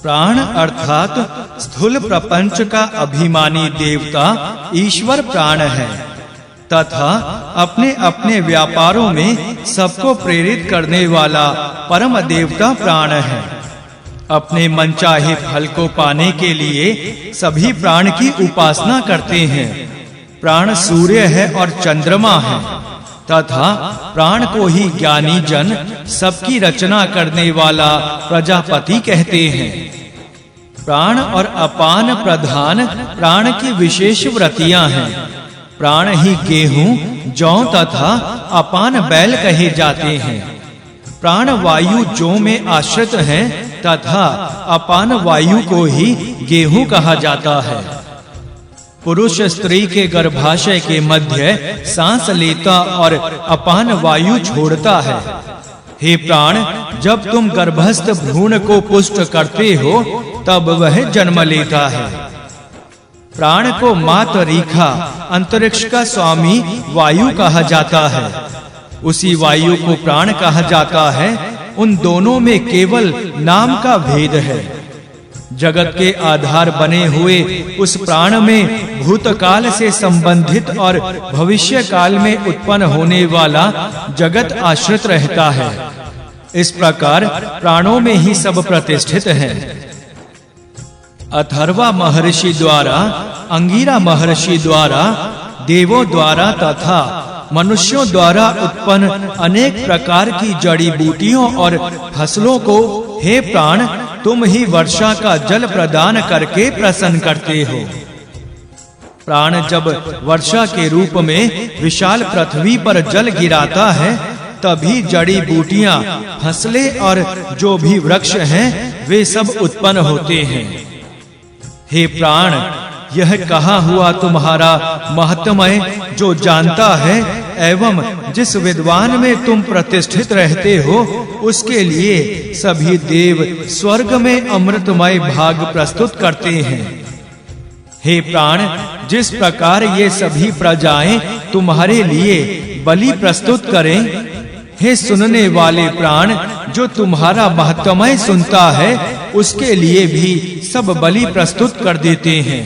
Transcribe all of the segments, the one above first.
प्राण अर्थात स्थूल प्रपंच का अभिमानी देवता ईश्वर प्राण है तथा अपने अपने व्यापारों में सबको प्रेरित करने वाला परम देवता प्राण है। अपने मनचाहे फल को पाने के लिए सभी प्राण की उपासना करते हैं। प्राण सूर्य है और चंद्रमा है तथा प्राण को ही ज्ञानी जन सबकी रचना करने वाला प्रजापति कहते हैं। प्राण और अपान प्रधान प्राण की विशेष व्रतियां हैं। प्राण ही गेहूं, जौ तथा अपान बैल कहे जाते हैं। प्राण वायु जौ में आश्रित हैं तथा अपान वायु को ही गेहूं कहा जाता है। पुरुष स्त्री के गर्भाशय के मध्य सांस लेता और अपान वायु छोड़ता है। हे प्राण, जब तुम गर्भस्थ भ्रूण को पुष्ट करते हो तब वह जन्म लेता है। प्राण को मातरिका अंतरिक्ष का स्वामी वायु कहा जाता है। उसी वायु को प्राण कहा जाता है। उन दोनों में केवल नाम का भेद है। जगत के आधार बने हुए उस प्राण में भूतकाल से संबंधित और भविष्य काल में उत्पन्न होने वाला जगत आश्रित रहता है। इस प्रकार प्राणों में ही सब प्रतिष्ठित है। अथर्वा महर्षि द्वारा, अंगिरा महर्षि द्वारा, देवों द्वारा तथा मनुष्यों द्वारा उत्पन्न अनेक प्रकार की जड़ी बूटियों और फसलों को हे प्राण तुम ही वर्षा का जल प्रदान करके प्रसन्न करते हो। प्राण जब वर्षा के रूप में विशाल पृथ्वी पर जल गिराता है तभी जड़ी बूटियां, फसलें और जो भी वृक्ष हैं वे सब उत्पन्न होते हैं। हे प्राण, यह कहा हुआ तुम्हारा महत्मय जो जानता है एवं जिस विद्वान में तुम प्रतिष्ठित रहते हो उसके लिए सभी देव स्वर्ग में अमृतमय भाग प्रस्तुत करते हैं। हे प्राण, जिस प्रकार ये सभी प्रजाएं तुम्हारे लिए बलि प्रस्तुत करें, हे सुनने वाले प्राण, जो तुम्हारा महत्मय सुनता है उसके लिए भी सब बलि प्रस्तुत कर देते हैं।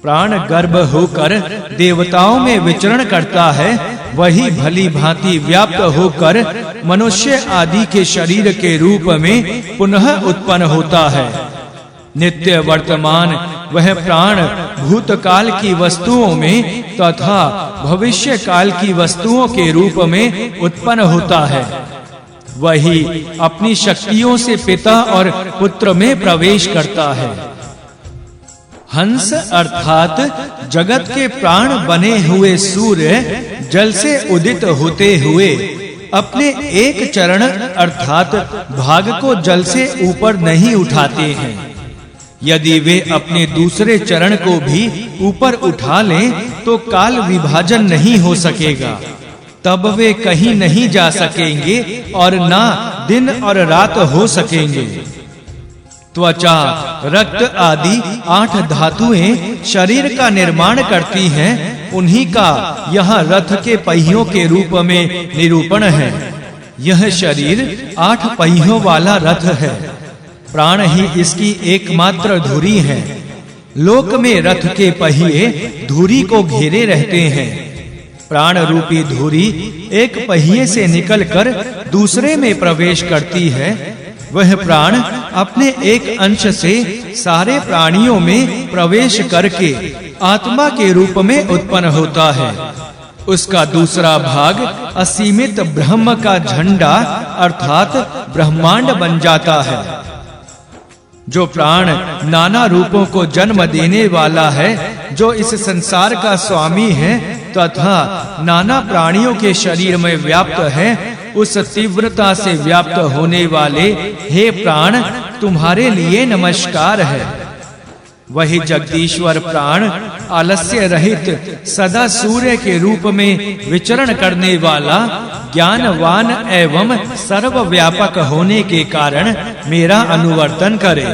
प्राण गर्भ होकर देवताओं में विचरण करता है, वही भली भांति व्याप्त होकर मनुष्य आदि के शरीर के रूप में पुनः उत्पन्न होता है। नित्य वर्तमान वह प्राण भूतकाल की वस्तुओं में तथा भविष्य काल की वस्तुओं के रूप में उत्पन्न होता है। वही अपनी शक्तियों से पिता और पुत्र में प्रवेश करता है। हंस अर्थात जगत के प्राण बने हुए सूर्य जल से उदित होते हुए अपने एक चरण अर्थात भाग को जल से ऊपर नहीं उठाते हैं। यदि वे अपने दूसरे चरण को भी ऊपर उठा लें तो काल विभाजन नहीं हो सकेगा। तब वे कहीं नहीं जा सकेंगे और ना दिन और रात हो सकेंगे। त्वचा, रक्त आदि 8 धातुएं शरीर का निर्माण करती हैं। उन्हीं का यहाँ रथ के पहियों के रूप में निरूपण है। यह शरीर 8 पहियों वाला रथ है। प्राण ही इसकी एकमात्र धुरी है। लोक में रथ के पहिए धुरी को घेरे रहते हैं। प्राण रूपी धुरी एक पहिए से निकलकर दूसरे में प्रवेश करती है। वह प्राण अपने एक अंश से सारे प्राणियों में प्रवेश करके आत्मा के रूप में उत्पन्न होता है। उसका दूसरा भाग असीमित ब्रह्म का झंडा अर्थात ब्रह्मांड बन जाता है। जो प्राण नाना रूपों को जन्म देने वाला है, जो इस संसार का स्वामी है तथा नाना प्राणियों के शरीर में व्याप्त है, उस तीव्रता से व्याप्त होने वाले हे प्राण तुम्हारे लिए नमस्कार है। वही जगदीश्वर प्राण आलस्य रहित सदा सूर्य के रूप में विचरण करने वाला ज्ञानवान एवं सर्वव्यापक होने के कारण मेरा अनुवर्तन करे।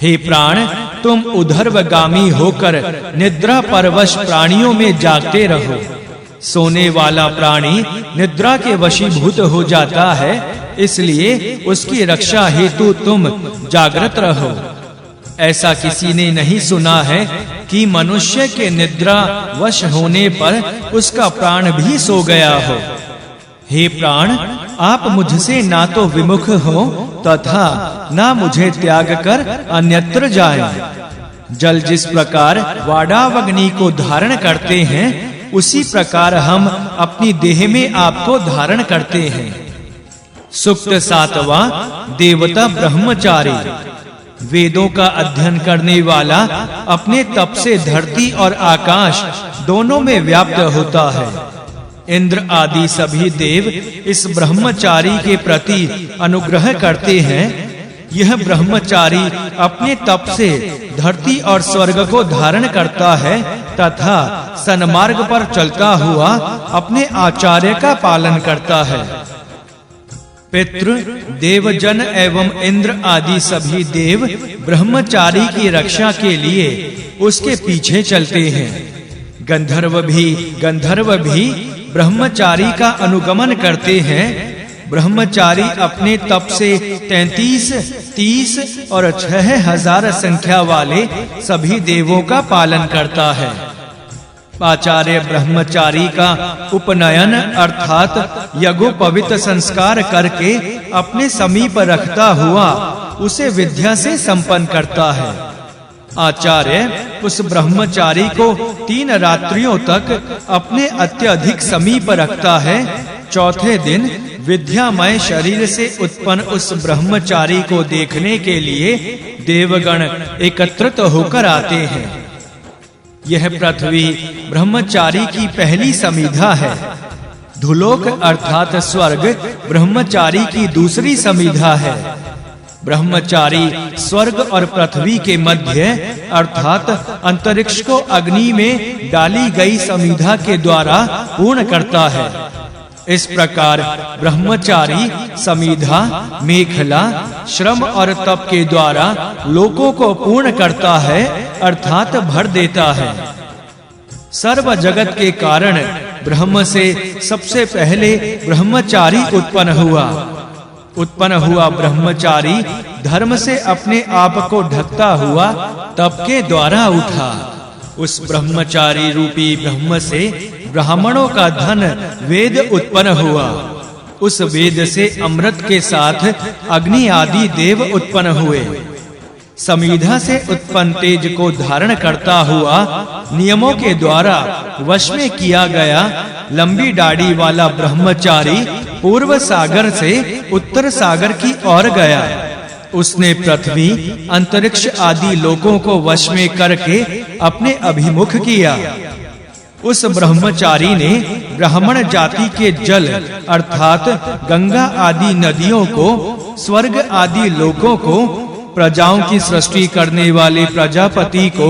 हे प्राण, तुम उधर्वगामी होकर निद्रा परवश प्राणियों में जागते रहो। सोने वाला प्राणी निद्रा के वशीभूत हो जाता है इसलिए उसकी रक्षा हेतु तुम जागृत रहो। ऐसा किसी ने नहीं सुना है कि मनुष्य के निद्रा वश होने पर उसका प्राण भी सो गया हो। हे प्राण, आप मुझसे ना तो विमुख हो तथा ना मुझे त्याग कर अन्यत्र जाएं। जल जिस प्रकार वाडावग्नि को धारण करते हैं, उसी प्रकार हम अपनी देह में आपको धारण करते हैं। सूक्त 7वां, देवता ब्रह्मचारी। वेदों का अध्ययन करने वाला अपने तप से धरती और आकाश दोनों में व्याप्त होता है। इंद्र आदि सभी देव इस ब्रह्मचारी के प्रति अनुग्रह करते हैं। यह ब्रह्मचारी अपने तप से धरती और स्वर्ग को धारण करता है तथा सन्मार्ग पर चलता हुआ अपने आचार्य का पालन करता है। पितृ, देवजन एवं इंद्र आदि सभी देव ब्रह्मचारी की रक्षा के लिए उसके पीछे चलते हैं। गंधर्व भी ब्रह्मचारी का अनुगमन करते हैं। ब्रह्मचारी अपने तप से 33, 30 और 6000 संख्या वाले सभी देवों का पालन करता है। आचार्य ब्रह्मचारी का उपनयन अर्थात यज्ञोपवीत संस्कार करके अपने समीप रखता हुआ उसे विद्या से संपन्न करता है। आचार्य उस ब्रह्मचारी को 3 रात्रियों तक अपने अत्यधिक समीप रखता है। चौथे दिन विद्यामय शरीर से उत्पन्न उस ब्रह्मचारी को देखने के लिए देवगण एकत्रित होकर आते हैं। यह पृथ्वी ब्रह्मचारी की पहली समीधा है। धुलोक अर्थात स्वर्ग ब्रह्मचारी की दूसरी समीधा है। ब्रह्मचारी स्वर्ग और पृथ्वी के मध्य अर्थात अंतरिक्ष को अग्नि में डाली गई समीधा के द्वारा पूर्ण करता है। इस प्रकार ब्रह्मचारी समीधा, मेखला, श्रम और तप के द्वारा लोकों को पूर्ण करता है अर्थात भर देता है। सर्व जगत के कारण ब्रह्म से सबसे पहले ब्रह्मचारी उत्पन्न हुआ ब्रह्मचारी धर्म से अपने आप को ढकता हुआ तप के द्वारा उठा। उस ब्रह्मचारी रूपी ब्रह्म से ब्राह्मणों का धन वेद उत्पन्न हुआ। उस वेद से अमृत के साथ अग्नि आदि देव उत्पन्न हुए। समीधा से उत्पन्न तेज को धारण करता हुआ नियमों के द्वारा वश में किया गया लंबी दाढ़ी वाला ब्रह्मचारी पूर्व सागर से उत्तर सागर की ओर गया। उसने पृथ्वी, अंतरिक्ष आदि लोकों को वश में करके अपने अभिमुख किया। उस ब्रह्मचारी ने ब्राह्मण जाति के जल अर्थात गंगा आदि नदियों को, स्वर्ग आदि लोकों को, प्रजाओं की सृष्टि करने वाले प्रजापति को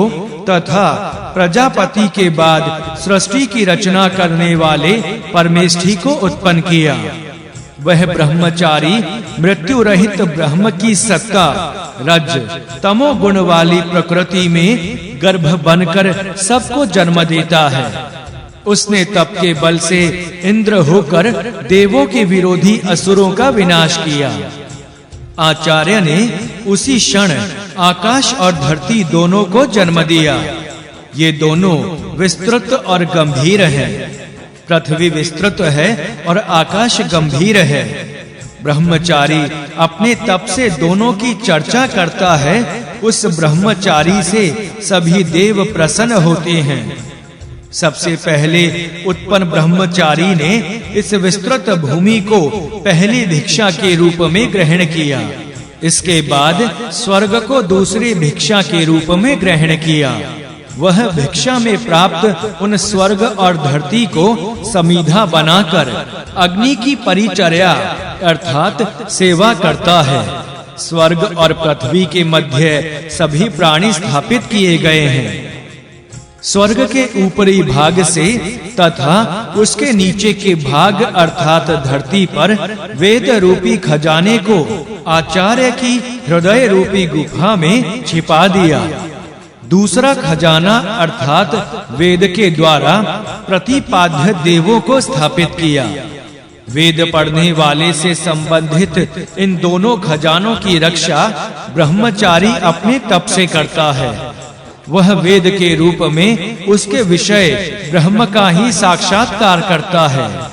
तथा प्रजापति के बाद सृष्टि की रचना करने वाले परमेष्ठी को उत्पन्न किया। वह ब्रह्मचारी मृत्यु रहित ब्रह्म की सत्ता रज तमो गुण वाली प्रकृति में गर्भ बनकर सबको जन्म देता है। उसने तप के बल से इंद्र होकर देवों के विरोधी असुरों का विनाश किया। आचार्य ने उसी क्षण आकाश और धरती दोनों को जन्म दिया। ये दोनों विस्तृत और गंभीर हैं। पृथ्वी विस्तृत है और आकाश गंभीर है। ब्रह्मचारी अपने तप से दोनों की चर्चा करता है। उस ब्रह्मचारी से सभी देव प्रसन्न होते हैं। सबसे पहले उत्पन्न ब्रह्मचारी ने इस विस्तृत भूमि को पहली भिक्षा के रूप में ग्रहण किया। इसके बाद स्वर्ग को दूसरी भिक्षा के रूप में ग्रहण किया। वह भिक्षा में प्राप्त उन स्वर्ग और धरती को समीधा बनाकर अग्नि की परिचर्या अर्थात सेवा करता है। स्वर्ग और पृथ्वी के मध्य सभी प्राणी स्थापित किए गए हैं। स्वर्ग के ऊपरी भाग से तथा उसके नीचे के भाग अर्थात धरती पर वेद रूपी खजाने को आचार्य की हृदय रूपी गुफा में छिपा दिया। दूसरा खजाना अर्थात वेद के द्वारा प्रतिपाद्य देवों को स्थापित किया। वेद पढ़ने वाले से संबंधित इन दोनों खजानों की रक्षा ब्रह्मचारी अपने तप से करता है। वह वेद के रूप में उसके विषय ब्रह्म का ही साक्षात्कार करता है।